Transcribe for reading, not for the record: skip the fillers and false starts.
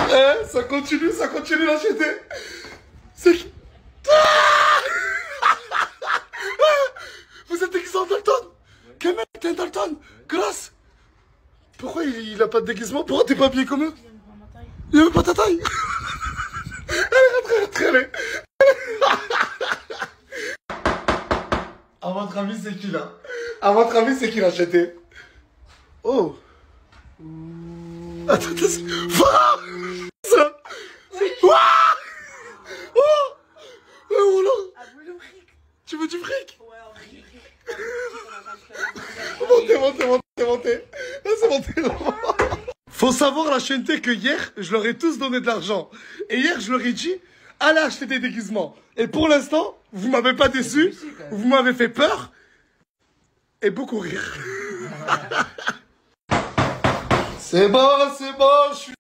Eh, ça continue l'acheter. C'est qui? Vous êtes déguisé en Dalton? Kamel, t'es un Dalton? Grâce. Pourquoi il a pas de déguisement? Pourquoi t'es pas habillé comme eux? Il aime pas ta taille. Allez, rentrez, allez. À votre avis, c'est qui là? À votre avis, c'est qui l'a acheté? Oh. Attends, ça. Oh. Oh là. Tu veux du fric? Ouais, on veut du fric. Monté. Ah, c'est monté. Faut savoir la chaîneté que hier, je leur ai tous donné de l'argent. Et hier, je leur ai dit, allez acheter des déguisements. Et pour l'instant, vous m'avez pas déçu, vous m'avez fait peur et beaucoup rire. C'est bon, je suis